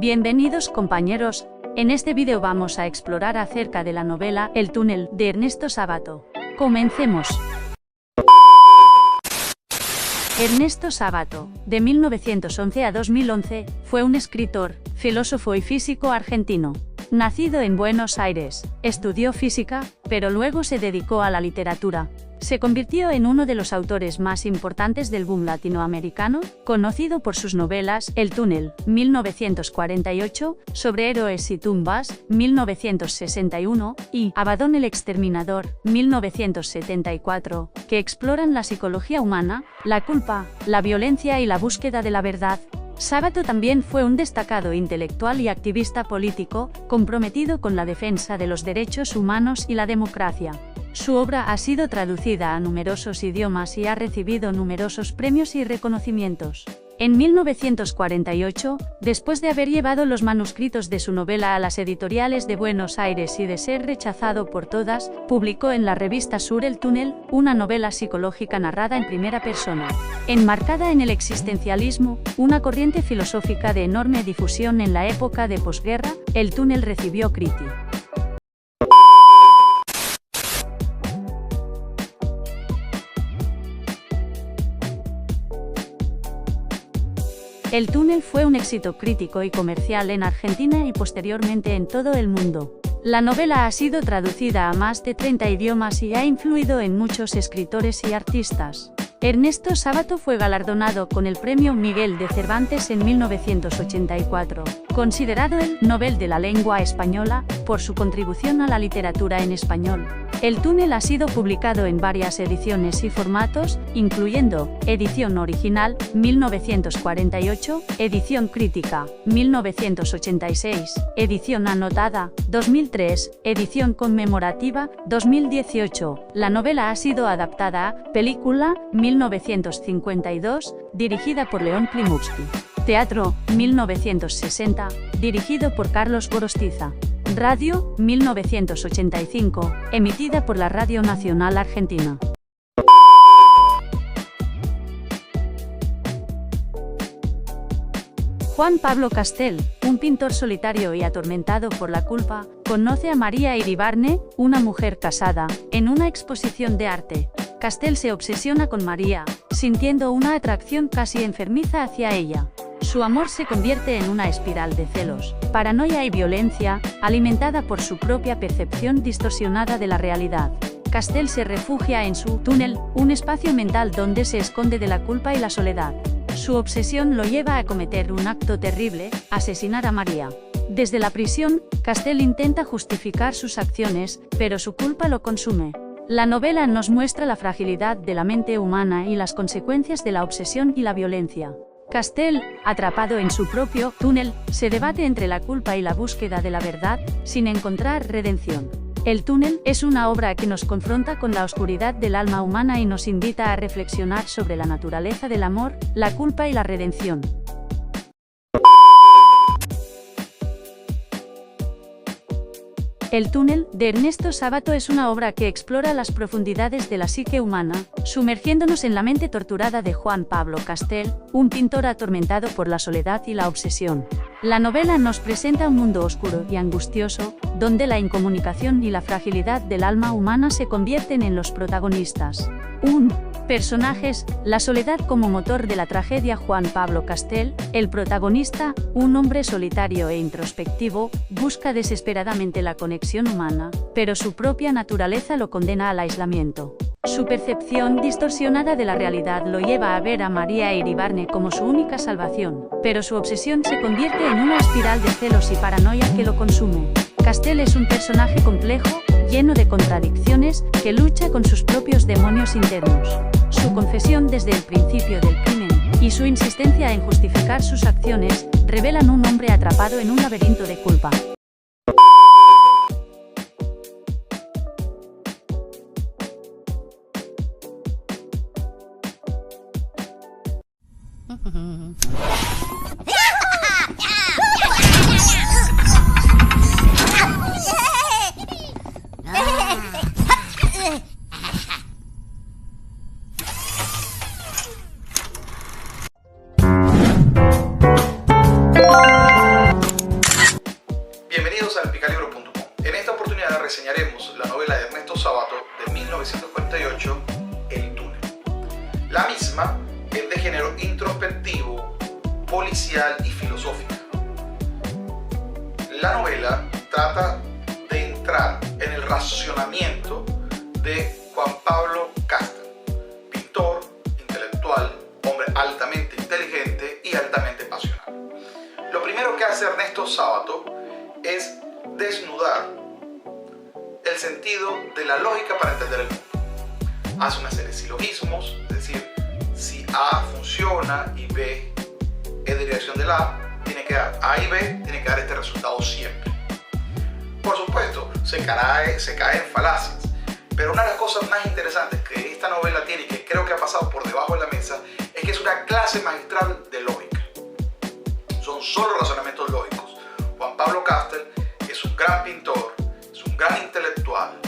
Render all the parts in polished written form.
Bienvenidos compañeros, en este video vamos a explorar acerca de la novela El túnel de Ernesto Sábato. Comencemos. Ernesto Sábato, de 1911 a 2011, fue un escritor, filósofo y físico argentino. Nacido en Buenos Aires, estudió física, pero luego se dedicó a la literatura. Se convirtió en uno de los autores más importantes del boom latinoamericano, conocido por sus novelas El túnel, 1948, Sobre héroes y tumbas, 1961, y Abaddon el exterminador, 1974, que exploran la psicología humana, la culpa, la violencia y la búsqueda de la verdad. Sábato también fue un destacado intelectual y activista político, comprometido con la defensa de los derechos humanos y la democracia. Su obra ha sido traducida a numerosos idiomas y ha recibido numerosos premios y reconocimientos. En 1948, después de haber llevado los manuscritos de su novela a las editoriales de Buenos Aires y de ser rechazado por todas, publicó en la revista Sur El túnel, una novela psicológica narrada en primera persona. Enmarcada en el existencialismo, una corriente filosófica de enorme difusión en la época de posguerra, El túnel recibió crítica. El túnel fue un éxito crítico y comercial en Argentina y posteriormente en todo el mundo. La novela ha sido traducida a más de 30 idiomas y ha influido en muchos escritores y artistas. Ernesto Sábato fue galardonado con el Premio Miguel de Cervantes en 1984, considerado el Nobel de la Lengua Española, por su contribución a la literatura en español. El túnel ha sido publicado en varias ediciones y formatos, incluyendo edición original, 1948, edición crítica, 1986, edición anotada, 2003, edición conmemorativa, 2018. La novela ha sido adaptada a película, 1952, dirigida por León Klimovsky. Teatro, 1960, dirigido por Carlos Gorostiza. Radio, 1985, emitida por la Radio Nacional Argentina. Juan Pablo Castel, un pintor solitario y atormentado por la culpa, conoce a María Iribarne, una mujer casada, en una exposición de arte. Castel se obsesiona con María, sintiendo una atracción casi enfermiza hacia ella. Su amor se convierte en una espiral de celos, paranoia y violencia, alimentada por su propia percepción distorsionada de la realidad. Castel se refugia en su túnel, un espacio mental donde se esconde de la culpa y la soledad. Su obsesión lo lleva a cometer un acto terrible, asesinar a María. Desde la prisión, Castel intenta justificar sus acciones, pero su culpa lo consume. La novela nos muestra la fragilidad de la mente humana y las consecuencias de la obsesión y la violencia. Castel, atrapado en su propio túnel, se debate entre la culpa y la búsqueda de la verdad, sin encontrar redención. El túnel es una obra que nos confronta con la oscuridad del alma humana y nos invita a reflexionar sobre la naturaleza del amor, la culpa y la redención. El túnel, de Ernesto Sábato es una obra que explora las profundidades de la psique humana, sumergiéndonos en la mente torturada de Juan Pablo Castel, un pintor atormentado por la soledad y la obsesión. La novela nos presenta un mundo oscuro y angustioso, donde la incomunicación y la fragilidad del alma humana se convierten en los protagonistas. Personajes, la soledad como motor de la tragedia. Juan Pablo Castel, el protagonista, un hombre solitario e introspectivo, busca desesperadamente la conexión humana, pero su propia naturaleza lo condena al aislamiento. Su percepción distorsionada de la realidad lo lleva a ver a María Iribarne como su única salvación, pero su obsesión se convierte en una espiral de celos y paranoia que lo consume. Castel es un personaje complejo, lleno de contradicciones, que lucha con sus propios demonios internos. Su confesión desde el principio del crimen, y su insistencia en justificar sus acciones, revelan un hombre atrapado en un laberinto de culpa. reseñaremos la novela de Ernesto Sábato de 1948, El túnel. La misma es de género introspectivo, policial y filosófica. La novela trata de entrar en el racionamiento de Juan Pablo Castel, pintor, intelectual, hombre altamente inteligente y altamente pasional. Lo primero que hace Ernesto Sábato es desnudar el sentido de la lógica para entender el mundo. Hace una serie de silogismos, es decir, si A funciona y B es derivación de la A, tiene que dar A y B, tiene que dar este resultado siempre. Por supuesto, se cae en falacias, pero una de las cosas más interesantes que esta novela tiene y que creo que ha pasado por debajo de la mesa es que es una clase magistral de lógica. Son solo razonamientos lógicos. Juan Pablo Castel es un gran pintor, es un gran intelectual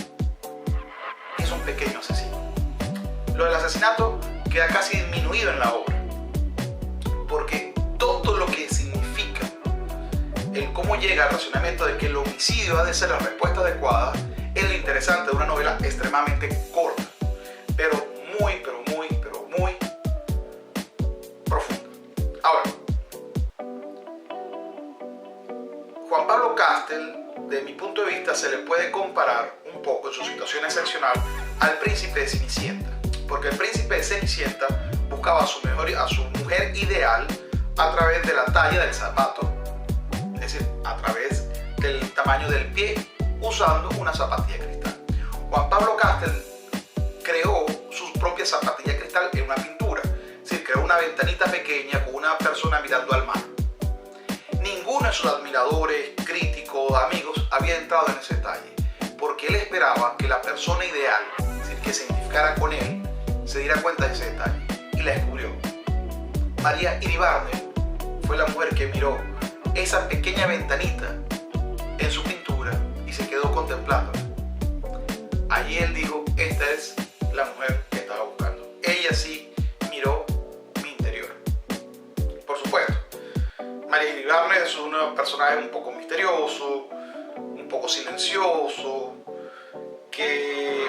y es un pequeño asesino. Lo del asesinato queda casi disminuido en la obra, porque todo lo que significa el cómo llega al razonamiento de que el homicidio ha de ser la respuesta adecuada es lo interesante de una novela extremadamente corta, pero muy profunda. Ahora, Juan Pablo Castel, de mi punto de vista, se le puede comparar un poco en su situación excepcional al príncipe de Cenicienta, porque el príncipe de Cenicienta buscaba a su mujer ideal a través de la talla del zapato, es decir, a través del tamaño del pie, usando una zapatilla de cristal. Juan Pablo Castel creó sus propias zapatillas de cristal en una pintura, es decir, creó una ventanita pequeña con una persona mirando al mar. Ninguno de sus admiradores, críticos, amigos había entrado en ese detalle, porque él esperaba que la persona ideal, es decir, que se identificara con él, se diera cuenta de ese detalle, y la descubrió. María Iribarne fue la mujer que miró esa pequeña ventanita en su pintura y se quedó contemplándola. Allí él dijo, esta es la mujer que estaba buscando. Ella sí miró mi interior. Por supuesto, María Iribarne es un personaje un poco misterioso, un poco silencioso, que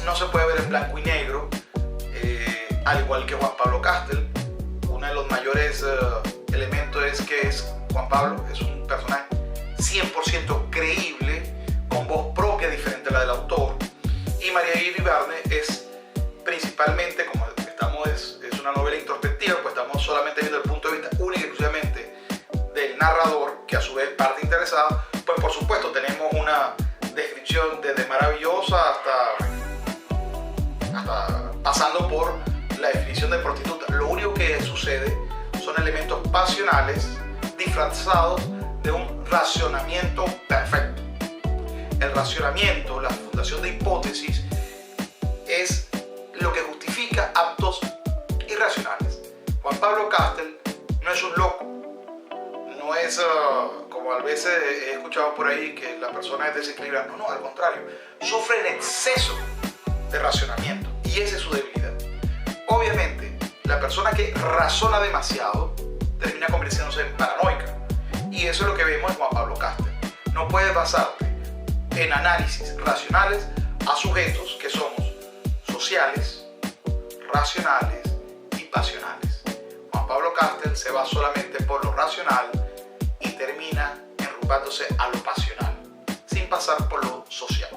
no se puede ver en blanco y negro, al igual que Juan Pablo Castel. Uno de los mayores elementos es que Juan Pablo es un personaje 100% creíble, con voz propia diferente a la del autor, y María Iribarne es principalmente, como es una novela introspectiva, pues estamos solamente viendo el punto de vista único y exclusivamente del narrador, que a su vez parte interesada, pues por supuesto tenemos una descripción desde maravillosa hasta pasando por la definición de prostituta. Lo único que sucede son elementos pasionales disfrazados de un racionamiento perfecto. El racionamiento, la fundación de hipótesis, es lo que justifica actos irracionales. Juan Pablo Castel no es un loco, no es como a veces he escuchado por ahí que la persona es desequilibrada. No, al contrario, sufre en exceso de racionamiento y esa es su debilidad. Obviamente, la persona que razona demasiado termina convirtiéndose en paranoica, y eso es lo que vemos en Juan Pablo Castel. No puedes basarte en análisis racionales a sujetos que somos sociales, racionales y pasionales. Juan Pablo Castel se va solamente por lo racional y termina enrumbándose a lo pasional, sin pasar por lo social.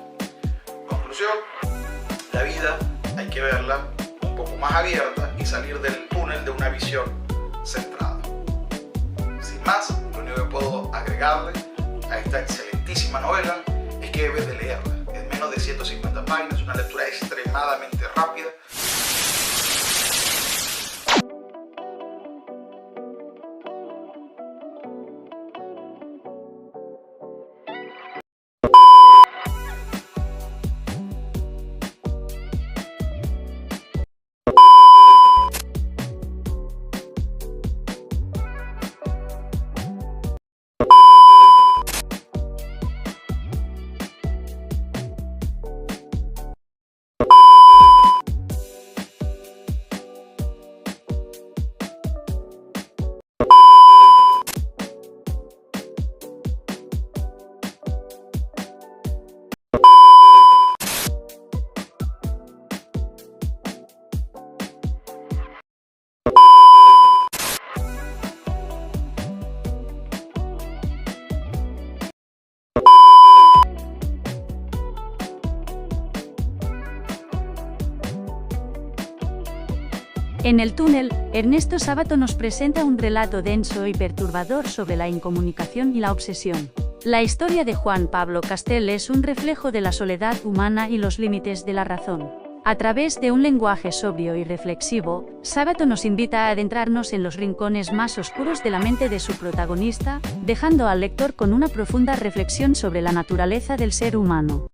Conclusión, la vida hay que verla un poco más abierta y salir del túnel de una visión centrada. Sin más, lo único que puedo agregarle a esta excelentísima novela es que debes de leerla. En menos de 150 páginas, una lectura extremadamente rápida. En el túnel, Ernesto Sábato nos presenta un relato denso y perturbador sobre la incomunicación y la obsesión. La historia de Juan Pablo Castel es un reflejo de la soledad humana y los límites de la razón. A través de un lenguaje sobrio y reflexivo, Sábato nos invita a adentrarnos en los rincones más oscuros de la mente de su protagonista, dejando al lector con una profunda reflexión sobre la naturaleza del ser humano.